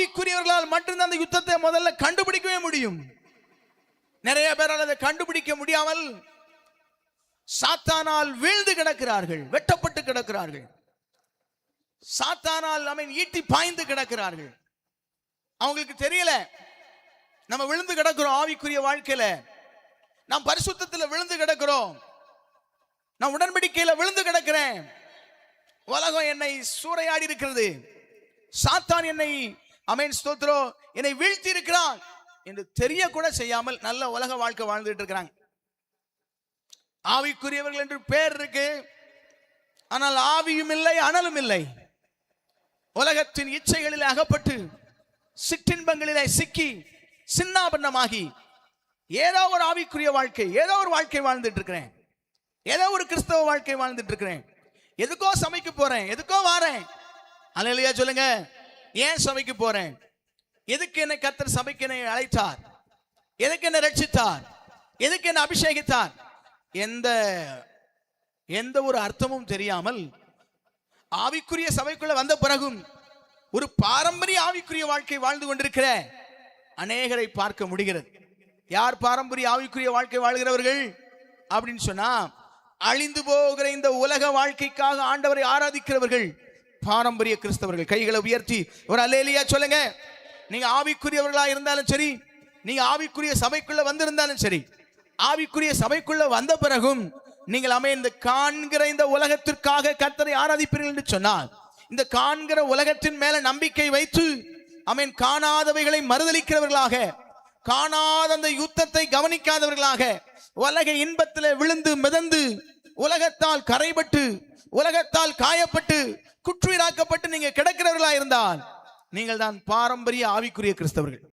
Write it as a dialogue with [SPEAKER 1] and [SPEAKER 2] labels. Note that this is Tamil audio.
[SPEAKER 1] ஆவிக்குரியவர்களால் மட்டும்தான் அந்த யுத்தத்தை முதல்ல கண்டுபிடிக்கவே முடியும். நிறைய பேரால் அதை கண்டுபிடிக்க முடியாமல் சாத்தானால் வீழ்ந்து கிடக்கிறார்கள், வெட்டப்பட்டு கிடக்கிறார்கள். சாத்தானால் ஈட்டி பாய்ந்து கிடக்கிறார்கள். அவங்களுக்கு தெரியல நம்ம விழுந்து கிடக்கிறோம். ஆவிக்குரிய வாழ்க்கையில நாம் பரிசுத்தத்தில் விழுந்து கிடக்கிறோம். நான் உடன்படிக்கையில விழுந்து கிடக்கிறேன். உலகம் என்னை சூறையாடி இருக்கிறது. சாத்தான் என்னை ஸ்தோத்திரம் என்னை வீழ்த்தி இருக்கிறான் என்று தெரிய கூட செய்யாமல் நல்ல உலக வாழ்க்கை வாழ்ந்துட்டு இருக்கிறாங்க. ஆவிக்குரியவர்கள் என்று பேர் இருக்கு, ஆனால் ஆவியும் இல்லை, அனலும் இல்லை. உலகத்தின் இச்சைகளில் அகப்பட்டு சிற்றின்பங்களிலே சிக்கி சின்னாபன்னமாகி ஏதோ ஒரு ஆவிக்குரிய வாழ்க்கை, ஏதோ ஒரு வாழ்க்கை வாழ்ந்துட்டு இருக்கிறேன், ஏதோ ஒரு கிறிஸ்தவ வாழ்க்கை வாழ்ந்துட்டு இருக்கிறேன். எதுக்கோ சபைக்கு போறேன், எதுக்கோ வாரேன். அல்லேலூயா சொல்லுங்க. ஏன் சபைக்கு போறேன்? எதுக்கு என்னை கர்த்தர் சபைக்கு என்னை அழைத்தார்? எதுக்கு என்னை ரட்சித்தார்? எதுக்கு என்னை அபிஷேகித்தார்? எந்த ஒரு அர்த்தமும் தெரியாமல் ஆவிக்குரிய சபைக்குள்ள வந்த பிறகும் ஒரு பாரம்பரிய ஆவிக்குரிய வாழ்க்கை வாழ்ந்து கொண்டிருக்கிற அநேகரை பார்க்க முடிகிறது. யார் பாரம்பரிய ஆவிக்குரிய வாழ்க்கை வாழ்கிறவர்கள் அப்படின்னு சொன்னா, அழிந்து போகிற இந்த உலக வாழ்க்கைக்காக ஆண்டவரை ஆராதிக்கிறவர்கள் பாரம்பரிய கிறிஸ்தவர்கள். கைகளை உயர்த்தி ஒரு அல்லேலூயா சொல்லுங்க. நீங்க ஆவிக்குரியவர்களா இருந்தாலும் சரி, நீங்க ஆவிக்குரிய சபைக்குள்ள வந்திருந்தாலும் சரி, ஆவிக்குரிய சபைக்குள்ள வந்த பிறகும் நீங்கள் இந்த காண்கிற இந்த உலகத்திற்காக கர்த்தரை ஆராதிப்பீர்கள் என்று சொன்னால், இந்த காண்கிற உலகத்தின் மேல நம்பிக்கை வைத்து காணாதவைகளை மறுதலிக்கிறவர்களாக, காணாத அந்த யுத்தத்தை கவனிக்காதவர்களாக, உலக இன்பத்தில் விழுந்து மிதந்து உலகத்தால் கரைபட்டு உலகத்தால் காயப்பட்டு குற்றுயிராக்கப்பட்டு நீங்க கிடக்கிறவர்களா இருந்தால் நீங்கள் தான் பாரம்பரிய ஆவிக்குரிய கிறிஸ்தவர்கள்.